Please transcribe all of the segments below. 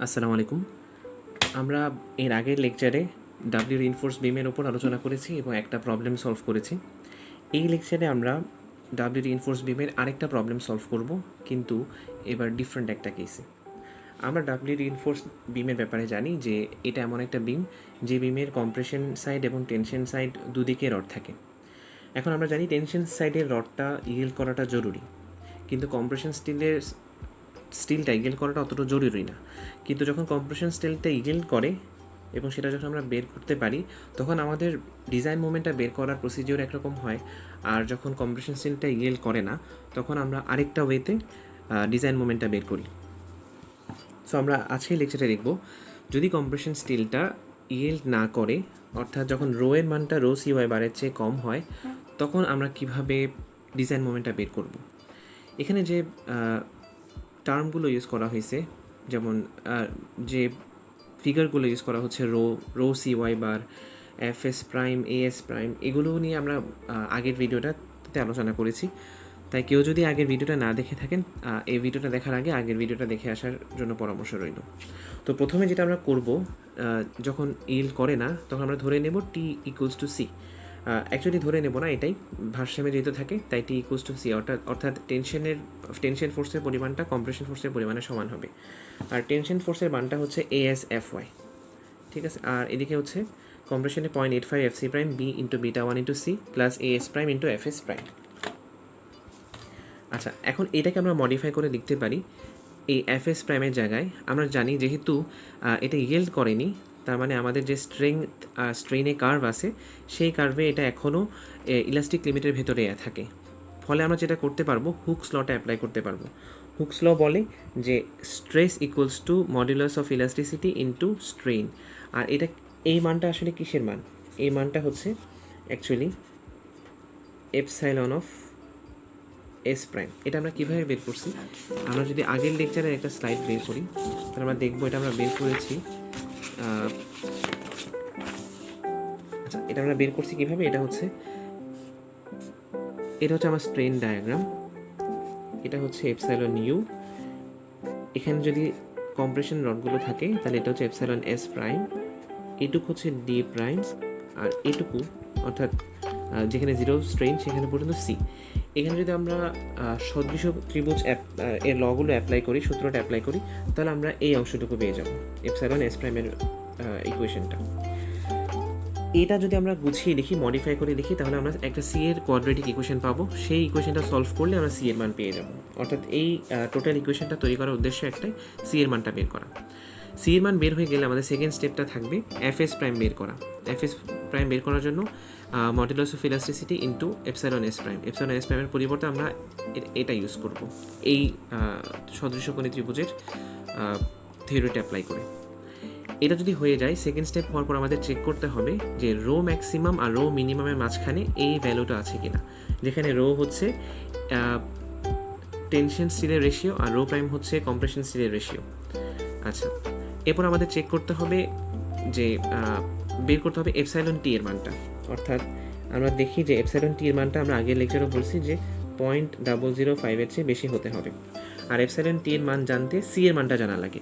আসসালামু আলাইকুম। আমরা এর আগের লেকচারে ডাব্লিউ রিইনফোর্স বিমের ওপর আলোচনা করেছি এবং একটা প্রবলেম সলভ করেছি। এই লেকচারে আমরা ডাব্লিউ রিইনফোর্স বিমের আরেকটা প্রবলেম সলভ করব, কিন্তু এবার ডিফারেন্ট একটা কেসে। আমরা ডাব্লিউ রিইনফোর্স বিমের ব্যাপারে জানি যে এটা এমন একটা বিম যে বিমের কম্প্রেশন সাইড এবং টেনশন সাইড দুদিকে রড থাকে। এখন আমরা জানি টেনশন সাইডের রডটা ইয়েল্ড করাটা জরুরি, কিন্তু কম্প্রেশন স্টিলটা ইগেল করাটা অতটা জরুরি না। কিন্তু যখন কম্প্রেশন স্টিলটা ইগেল করে এবং সেটা যখন আমরা বের করতে পারি, তখন আমাদের ডিজাইন মোমেন্টটা বের করার প্রসিজিওর একরকম হয়। আর যখন কম্প্রেশন স্টিলটা ইগেল করে না, তখন আমরা আরেকটা ওয়েতে ডিজাইন মোমেন্টটা বের করি। সো আমরা আজকের লেকচারে দেখব, যদি কম্প্রেশন স্টিলটা ইয়েল্ড না করে, অর্থাৎ যখন রো এর মানটা রো সিওয়াই বারের চেয়ে কম হয়, তখন আমরা কিভাবে ডিজাইন মোমেন্টটা বের করব। এখানে যে টার্মগুলো ইউজ করা হয়েছে, যেমন যে ফিগারগুলো ইউজ করা হচ্ছে rho C Y bar, F S prime, A S prime, এগুলো নিয়ে আমরা আগের ভিডিওটাতে আলোচনা করেছি। তাই কেউ যদি আগের ভিডিওটা না দেখে থাকেন, এই ভিডিওটা দেখার আগে আগের ভিডিওটা দেখে আসার জন্য পরামর্শ রইল। তো প্রথমে যেটা আমরা করব, যখন ইল করে না, তখন আমরা ধরে নেব টি ইকুয়ালস টু সি। অ্যাকচুয়ালি ধরে নেব না, এটাই ভারসাম্যে যেহেতু থাকে, তাই টি ইকুয়ালস টু সি, অর্থাৎ টেনশন ফোর্সের পরিমাণটা কম্প্রেশন ফোর্সের পরিমাণের সমান হবে। আর টেনশন ফোর্সের মানটা হচ্ছে ASFY, ঠিক আছে। আর এদিকে হচ্ছে কম্প্রেশনে 0.85 FC prime B into beta 1 into C plus AS prime into FS prime. আচ্ছা, এখন এটাকে আমরা মডিফাই করে লিখতে পারি এই FS প্রাইমের জায়গায়। আমরা জানি যেহেতু এটা ইয়েল্ড করেনি, তার মানে আমাদের যে স্ট্রেনে কার্ভ আছে, সেই কার্ভে এটা এখনও ইলাস্টিক লিমিটের ভেতরে থাকে। ফলে আমরা যেটা করতে পারবো, হুকস লটা অ্যাপ্লাই করতে পারবো। হুকস ল বলে যে stress equals to modulus of elasticity into strain. আর এটা, এই মানটা আসলে কিসের মান? এই মানটা হচ্ছে actually epsilon of S prime. এটা আমরা কীভাবে বের করছি? আমরা যদি আগের লেকচারের একটা স্লাইড বের করি, তাহলে আমরা দেখবো এটা আমরা বের করেছি। আচ্ছা, এটা আমরা বের করছি কীভাবে? এটা হচ্ছে আমার স্ট্রেন ডায়াগ্রাম। এটা হচ্ছে এপসাইলন ইউ। এখানে যদি কম্প্রেশন রডগুলো থাকে, তাহলে এটা হচ্ছে এপসাইলন এস প্রাইম, এটুকু হচ্ছে ডি প্রাইম, আর এটুকু অর্থাৎ যেখানে জিরো স্ট্রেন সেখানে পর্যন্ত সি। এখানে যদি আমরা সদৃশ ত্রিভুজ এর লগুলো অ্যাপ্লাই করি, সূত্রটা অ্যাপ্লাই করি, তাহলে আমরা এই অংশটুকু পেয়ে যাব, এপসাইলন এস প্রাইমের ইকুয়েশনটা। এটা যদি আমরা গুছিয়ে লিখি, মডিফাই করে লিখি, তাহলে আমরা একটা সি এর কোয়াড্রেটিক ইকুয়েশন পাবো। সেই ইকুয়েশনটা সলভ করলে আমরা সি এর মান পেয়ে যাব। অর্থাৎ এই টোটাল ইকুয়েশনটা তৈরি করার উদ্দেশ্য একটাই, সি এর মানটা বের করা। সি এর মান বের হয়ে গেলে আমাদের সেকেন্ড স্টেপটা থাকবে এফএস প্রাইম বের করা। এফএস প্রাইম বের করার জন্য modulus of elasticity into epsilon S prime. Epsilon S প্রাইমের পরিবর্তে আমরা এটা ইউজ করব এই সদৃশকোণী ত্রিভুজের থিওরিটা অ্যাপ্লাই করে। এটা যদি হয়ে যায়, সেকেন্ড স্টেপ হওয়ার পর আমাদের চেক করতে হবে যে রো ম্যাক্সিমাম আর রো মিনিমামের মাঝখানে এই ভ্যালুটা আছে কিনা, যেখানে রো হচ্ছে টেনশন স্টিলের রেশিও আর রো প্রাইম হচ্ছে কম্প্রেশন স্টিলের রেশিও। আচ্ছা, এরপর আমাদের চেক করতে হবে যে বের করতে হবে এপসাইলন টি এর মানটা। অর্থাৎ আমরা দেখি যে এপসাইলন টি এর মানটা আমরা আগের লেকচারে বলছি যে 0.005 এর চেয়ে বেশি হতে হবে। আর এপসাইলন টি এর মান জানতে সি এর মানটা জানা লাগে।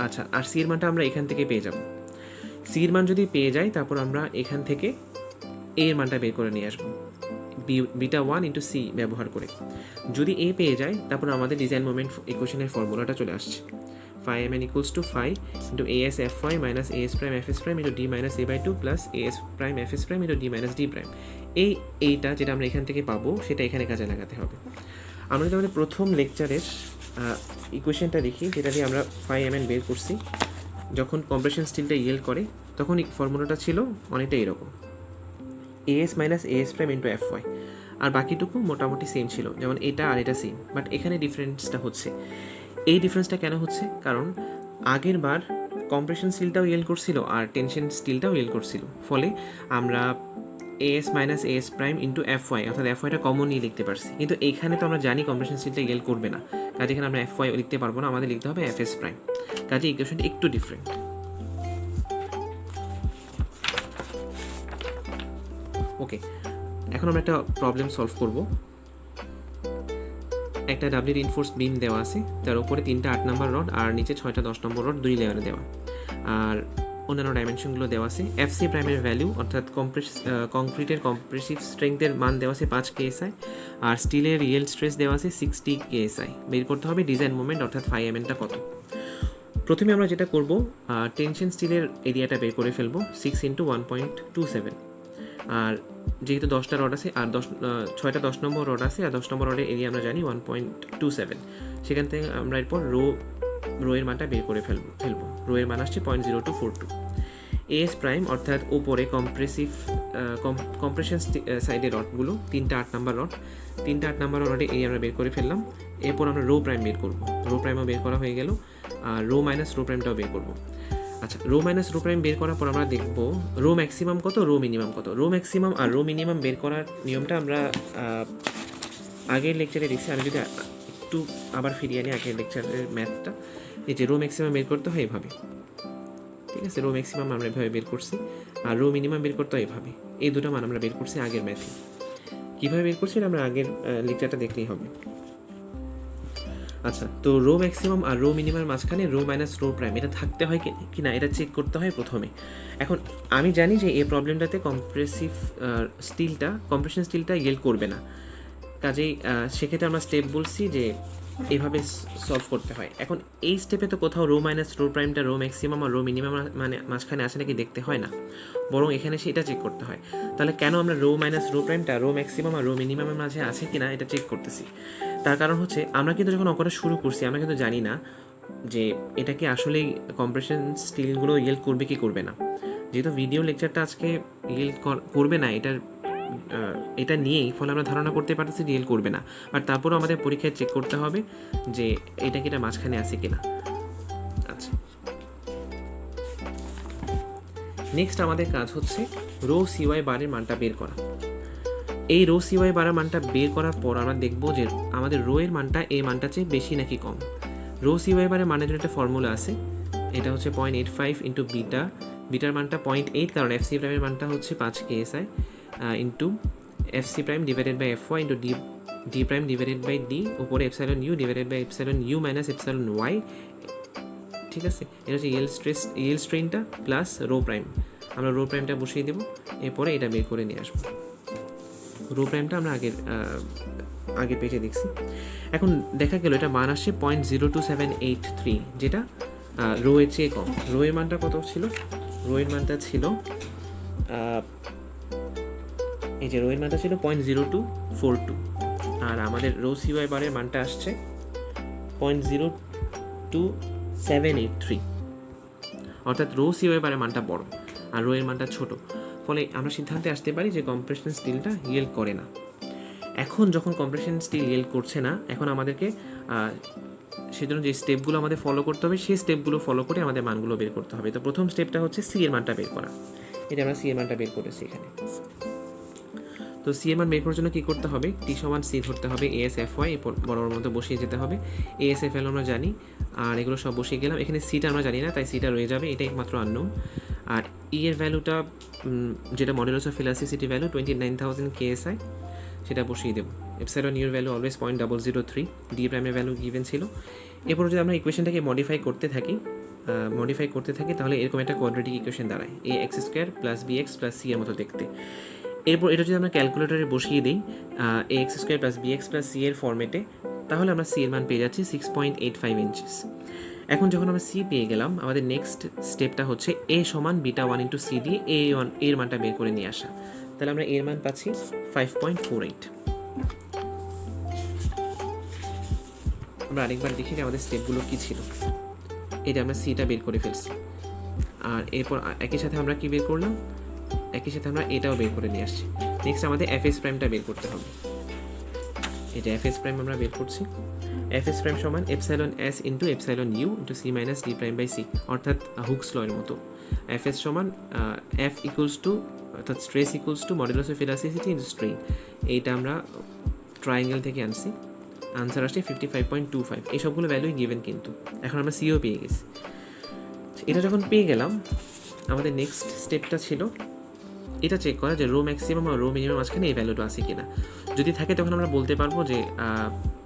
আচ্ছা, আর সি এর মানটা আমরা এখান থেকে পেয়ে যাব। সি এর মান যদি পেয়ে যাই, তারপর আমরা এখান থেকে এ এর মানটা বের করে নিয়ে আসবো বিটা 1 ইন্টু সি ব্যবহার করে। যদি এ পেয়ে যায়, তারপর আমাদের ডিজাইন মোমেন্ট ইকুয়েশনের ফর্মুলাটা চলে আসছে, phi mn equals to phi into as fy minus as prime fs prime into d minus a by 2 plus as prime fs prime into d minus d prime। এইটা যেটা আমরা এখান থেকে পাবো, সেটা এখানে কাজে লাগাতে হবে। আমরা যদি আমাদের প্রথম লেকচারের ইকুয়েশনটা দেখি, যেটা দিয়ে আমরা phi mn বের করছি, যখন কম্প্রেশন স্টিলটা ইয়েল্ড করে, তখন এই ফর্মুলাটা ছিল অনেকটা এরকম, as minus as prime into fy। আর বাকিটুকু মোটামুটি সেম ছিল, যেমন এটা আর এটা সেম, বাট এখানে ডিফারেন্সটা হচ্ছে। এই ডিফারেন্সটা কেন হচ্ছে? কারণ আগের বার কম্প্রেশন স্টিলটাও ইয়েল্ড করছিল আর টেনশন স্টিলটাও ইয়েল্ড করছিল, ফলে আমরা S minus S prime into FY, অর্থাৎ FYটা কমন নিয়ে লিখতে পারছি। কিন্তু এইখানে তো আমরা জানি কম্প্রেশন স্টিলটা ইয়েল্ড করবে না, কাজে এখানে আমরা FY লিখতে পারবো না, আমাদের লিখতে হবে FS প্রাইম। কাজে ইকুয়েশনটা একটু ডিফারেন্ট। ওকে, এখন আমরা একটা প্রবলেম সলভ করব। একটা ডাব্লিউ রিইনফোর্স বিম দেওয়া আছে, তার উপরে 3টা 8 নম্বর রড আর নিচে 6টা 10 নম্বর রড 2 লেয়ারে দেওয়া, আর অন্যান্য ডাইমেনশনগুলো দেওয়া আছে। এফসি প্রাইমের ভ্যালু অর্থাৎ কংক্রিটের কম্প্রেসিভ স্ট্রেংথের মান দেওয়া আছে 5 কেএসআই, আর স্টিলের রিয়েল স্ট্রেস দেওয়া আছে 60 কেএসআই। বের করতে হবে ডিজাইন মোমেন্ট অর্থাৎ 5 mm কত। প্রথমে আমরা যেটা করব, টেনশন স্টিলের এরিয়াটা বের করে ফেলবো 6 × 1.27, আর যেহেতু 10টা রড আছে আর 6টা 10 নম্বর রড আছে, আর 10 নম্বর রডের এরিয়া আমরা জানি 1.27, সেখান থেকে আমরা এরপর রোয়ের মানটা বের করে ফেলবো। রোয়ের মান আসছে 0.0242। এএস প্রাইম অর্থাৎ ওপরে কম্প্রেশন সাইডের রডগুলো 3টা 8 নম্বর রড, 3টা 8 নম্বর রডে এই আমরা বের করে ফেললাম। এরপর আমরা রো প্রাইম বের করব, রো প্রাইমও বের করা হয়ে গেল, আর রো মাইনাস রো প্রাইমটাও বের করব। আচ্ছা, রো মাইনাস রো প্রাইম বের করার পর আমরা দেখব রো ম্যাক্সিমাম কত, রো মিনিমাম কত। রো ম্যাক্সিমাম আর রো মিনিমাম বের করার নিয়মটা আমরা আগের লেকচারে দেখছি। আমি যদি একটু আবার ফিরিয়ে আনি আগের লেকচারের ম্যাথটা, এই যে রো ম্যাক্সিমাম বের করতে হয় এভাবে, ঠিক আছে। রো ম্যাক্সিমাম আমরা এভাবে বের করছি, আর রো মিনিমাম বের করতে হয় এভাবে। এই দুটো মান আমরা বের করছি আগের ম্যাথে। কীভাবে বের করছি আমরা আগের লেকচারটা দেখলেই হবে। আচ্ছা, তো রো ম্যাক্সিমাম আর রো মিনিমামের মাঝখানে রো মাইনাস রো প্রাইম এটা থাকতে হয় কি না এটা চেক করতে হয় প্রথমে। এখন আমি জানি যে এই প্রবলেমটাতে কম্প্রেশন স্টিলটা ইয়েল্ড করবে না, কাজেই সেক্ষেত্রে আমরা স্টেপ বলছি যে এভাবে সলভ করতে হয়। এখন এই স্টেপে তো কোথাও রো মাইনাস রো প্রাইমটা রো ম্যাক্সিমাম আর রো মিনিমাম মানে মাঝখানে আসে নাকি দেখতে হয় না, বরং এখানে সেটা চেক করতে হয়। তাহলে কেন আমরা রো মাইনাস রো প্রাইমটা রো ম্যাক্সিমাম আর রো মিনিমামের মাঝে আছে কি না এটা চেক করতেছি? তার কারণ হচ্ছে আমরা কিন্তু যখন অঙ্কটা শুরু করছি আমরা কিন্তু জানি না যে এটা কি আসলেই কম্প্রেশন স্টিলগুলো ইয়েল্ড করবে কি করবে না। যেহেতু ভিডিও লেকচারটা আজকে ইয়েল্ড করবে না এটা নিয়েই, ফলে আমরা ধারণা করতে পারতেছি ইয়েল্ড করবে না, বাট তারপরেও আমাদের পরীক্ষায় চেক করতে হবে যে এটা কি এটা মাঝখানে আছে কিনা। আচ্ছা, নেক্সট আমাদের কাজ হচ্ছে রো সিওয়াই বারের মানটা বের করা। এই রো সিওয়াই বারের মানটা বের করার পর আমরা দেখব যে আমাদের রো এর মানটা এই মানটা চেয়ে বেশি নাকি কম। রো সিওয়াই বারের মানের জন্য একটা ফর্মুলা আছে, এটা হচ্ছে 0.85 ইন্টু বিটার মানটা 0.8, কারণ এফসি প্রাইমের মানটা হচ্ছে 5 xi into FC prime divided by F Y into D prime divided by D, উপরে epsilon U divided by epsilon U minus epsilon Y, ঠিক আছে। এটা হচ্ছে ইয়েল স্ট্রেনটা প্লাস রো প্রাইম। আমরা রো প্রাইমটা বসিয়ে দেবো, এরপরে এটা বের করে নিয়ে আসবো। রো প্রাইমটা আমরা আগের পেজে দেখছি। এখন দেখা গেল এটা মান আসছে 0.02783, যেটা রো এর চেয়ে কম। রো এর মানটা কত ছিল? রো এর মানটা ছিল এই যে রো এর মানটা ছিল 0.0242, আর আমাদের রো সিওয়াই বারের মানটা আসছে 0.02783, অর্থাৎ রো সিওয়াই বারের মানটা বড় আর রো এর মানটা ছোট। ফলে আমরা সিদ্ধান্তে আসতে পারি যে কম্প্রেশন স্টিলটা ইয়েল্ড করে না। এখন যখন কম্প্রেশন স্টিল ইয়েল্ড করছে না, এখন আমাদেরকে সেজন্য যে স্টেপগুলো আমাদের ফলো করতে হবে সেই স্টেপগুলো ফলো করে আমাদের মানগুলো বের করতে হবে। তো প্রথম স্টেপটা হচ্ছে সি এর মানটা বের করা। এটা আমরা সি এর মানটা বের করেছি এখানে। তো সি এর মান বের করার জন্য কী করতে হবে? টি সমান সি ধরতে হবে, এএস এফ ওয়াই বরাবর মতো বসিয়ে যেতে হবে। এএস এফ এল আমরা জানি, আর এগুলো সব বসিয়ে গেলাম। এখানে সিটা আমরা জানি না, তাই সিটা রয়ে যাবে, এটাই একমাত্র আননোন। আর ই এর ভ্যালুটা যেটা modulus of elasticity value 29,000 KSI, সেটা বসিয়ে দেবো। Epsilon your value always 0.003, D প্রাইমের ভ্যালু গিভেন ছিল। এরপর যদি আমরা ইকুয়েশনটাকে মডিফাই করতে থাকি তাহলে এরকম একটা কোয়াড্রেটিক ইকুয়েশন দাঁড়ায়, A X square plus B X plus C এর মতো দেখতে। এরপর এটা যদি আমরা ক্যালকুলেটরে বসিয়ে দিই A X square plus B X plus C এর ফর্মেটে, তাহলে আমরা সি এর মান পেয়ে যাচ্ছি 6.85 ইঞ্চিস। এখন যখন আমরা সি পেয়ে গেলাম, আমাদের নেক্সট স্টেপটা হচ্ছে এ সমান বিটা 1 ইন্টু সি দিয়ে এর মানটা বের করে নিয়ে আসা। তাহলে আমরা এর মান পাচ্ছি 5.48। আমরা আরেকবার দেখি যে আমাদের স্টেপগুলো কী ছিল। এটা আমরা সিটা বের করে ফেলছি, আর এরপর একই সাথে আমরা কি বের করলাম? একই সাথে আমরা এটাও বের করে নিয়ে আসছি। নেক্সট আমাদের এফএস প্রাইমটা বের করতে হবে। এটা এফএস প্রাইম আমরা বের করছি। এফএস প্রাইম সমান epsilon S into epsilon U into C minus D prime by C, অর্থাৎ হুকস ল এর মতো। এফএস সমান এফ ইকুয়ালস টু, অর্থাৎ stress equals to modulus of elasticity into strain. এইটা আমরা ট্রায়াঙ্গেল থেকে আনছি, আনসার আসছে 55.25। এই সবগুলো ভ্যালুই গিভেন, কিন্তু এখন আমরা সিও পেয়ে গেছি। এটা যখন পেয়ে গেলাম, আমাদের নেক্সট স্টেপটা ছিল এটা চেক করা যে রো ম্যাক্সিমাম আর রো মিনিমাম মাঝখানে এই ভ্যালুটা আছে কিনা। যদি থাকে তখন আমরা বলতে পারবো যে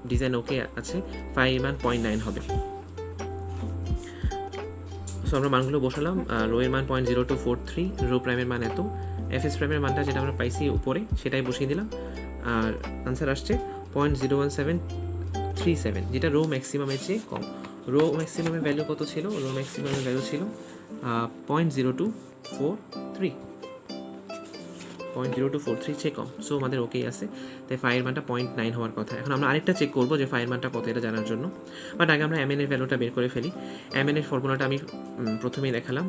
ডিজাইন ওকে আছে, ফাই এর মান 0.9 হবে। সো আমরা মানগুলো বসালাম, রো এর মান 0.0243, রো প্রাইমের মান এত, এফ এস প্রাইমের মানটা যেটা আমরা পাইছি উপরে সেটাই বসিয়ে দিলাম, আর আনসার আসছে 0.01737, যেটা রো ম্যাক্সিমামের চেয়ে কম। রো ম্যাক্সিমামের ভ্যালু কত ছিল? রো ম্যাক্সিমামের ভ্যালু ছিল 0.0243, 0.0243 চেয়ে কম। সো আমাদের ওকেই আছে, তাই ফাইয়ের মানটা 0.9 হওয়ার কথা। এখন আমরা আরেকটা চেক করবো যে ফাইয়ের মানটা কত, এটা জানার জন্য। বাট আগে আমরা এমএন এর ভ্যালুটা বের করে ফেলি। এমএন এর ফর্মুলাটা আমি প্রথমেই দেখালাম,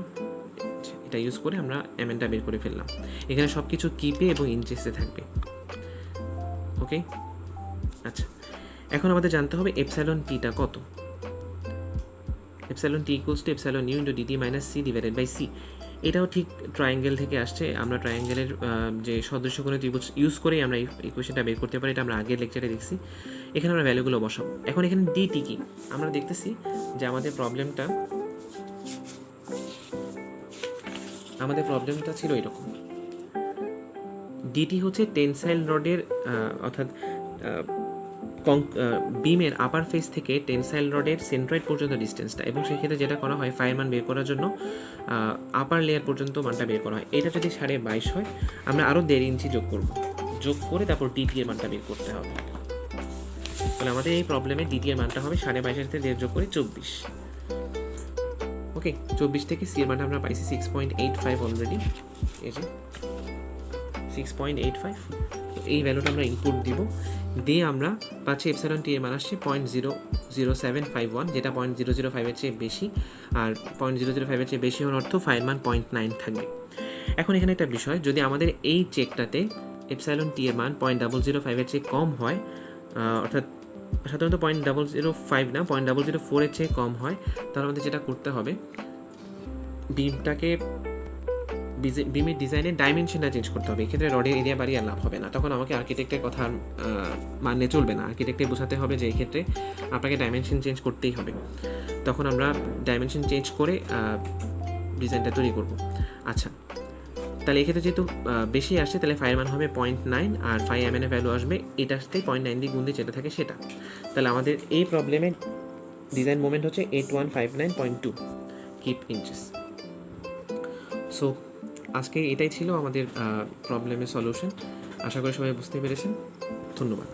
এটা ইউজ করে আমরা এমএনটা বের করে ফেললাম। এখানে সব কিছু কিপে এবং ইঞ্চেসে থাকবে। ওকে, আচ্ছা, এখন আমাদের জানতে হবে এপসাইলন টিটা কত। Epsilon T equals to epsilon U into DT minus C divided by C. এটাও ঠিক ট্রায়াঙ্গেল থেকে আসছে। আমরা ট্রায়াঙ্গেলের যে সদৃশ্যকোণে ত্রিভুজ ইউজ করেই আমরা এই ইকুয়েশনটা বের করতে পারি, এটা আমরা আগের লেকচারে দেখছি। এখানে আমরা ভ্যালুগুলো বসাবো। এখন এখানে ডিটি কি, আমরা দেখতেছি যে আমাদের প্রবলেমটা ছিল এরকম। ডিটি হচ্ছে টেনসাইল রডের অর্থাৎ বিমের আপার ফেস থেকে টেনসাইল রডের সেন্ট্রয়েড পর্যন্ত ডিস্টেন্সটা, এবং সেক্ষেত্রে যেটা করা হয় ফাইয়ের মান বের করার জন্য আপার লেয়ার পর্যন্ত মানটা বের করা হয়। এটা যদি 22.5 হয়, আমরা আরও 1.5 ইঞ্চি যোগ করে তারপর ডিটি এর মানটা বের করতে হবে। তাহলে আমাদের এই প্রবলেমে ডিটি এর মানটা হবে 22.5 থেকে 1.5 যোগ করে 24। ওকে, 24 থেকে সি এর মানটা আমরা পাইছি 6.85 অলরেডি, এই যে 6.85। এই ভ্যালুটা আমরা ইনপুট দিব, দিয়ে আমরা পাচ্ছি এপসাইলন টি এর মান আসছে 0.00751, যেটা 0.005 এর চেয়ে বেশি। আর 0.005 এর চেয়ে বেশি হওয়ার অর্থ ফাইয়ের মান 0.9 থাকবে। এখন এখানে একটা বিষয়, যদি আমাদের এই চেকটাতে এপসাইলন টি এর মান 0.005 এর চেয়ে কম হয়, অর্থাৎ সাধারণত 0.005 না 0.004 এর চেয়ে কম হয়, তাহলে আমাদের যেটা করতে হবে, বিমের ডিজাইনের ডাইমেনশনটা চেঞ্জ করতে হবে। এক্ষেত্রে রডের এরিয়া বাড়িয়ে লাভ হবে না, তখন আমাকে আর্কিটেক্টের কথা মানলে চলবে না। আর্কিটেক্টে বোঝাতে হবে যে এই ক্ষেত্রে আপনাকে ডাইমেনশন চেঞ্জ করতেই হবে। তখন আমরা ডাইমেনশন চেঞ্জ করে ডিজাইনটা তৈরি করব। আচ্ছা, তাহলে এক্ষেত্রে যেহেতু বেশি আসছে, তাহলে ফাইয়ের মান হবে 0.9, আর ফাই এম এন এর ভ্যালু আসবে এটাতে 0.9 দিয়ে গুণ দিয়ে যেটা থাকে সেটা। তাহলে আমাদের এই প্রবলেমের ডিজাইন মোমেন্ট হচ্ছে 8159.2 কিপ ইঞ্চেস। সো আজকে এটাই ছিল আমাদের প্রবলেমের সলিউশন। আশা করি সবাই বুঝতে পেরেছেন। ধন্যবাদ।